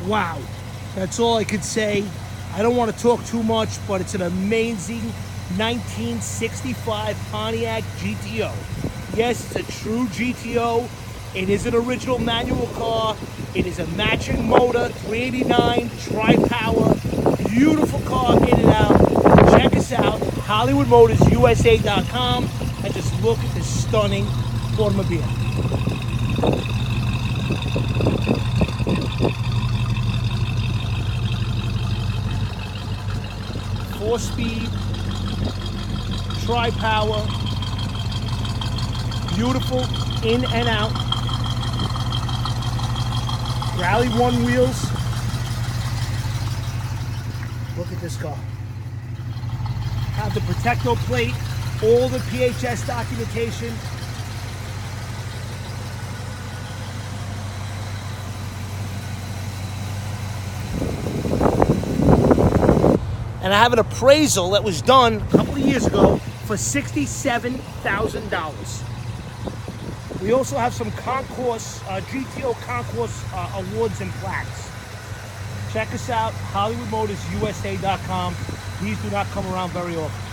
Wow. That's all I could say. I don't want to talk too much, but it's an amazing 1965 Pontiac GTO. Yes, it's a true GTO. It is an original manual car. It is a matching motor, 389, tri-power, beautiful car in and out. Check us out, HollywoodMotorsUSA.com, and just look at this stunning automobile. Four-speed, tri-power, beautiful in and out. Rally one wheels. Look at this car. Have the Protecto plate, all the PHS documentation. And I have an appraisal that was done a couple of years ago for $67,000. We also have some concourse, GTO concourse awards and plaques. Check us out, HollywoodMotorsUSA.com. These do not come around very often.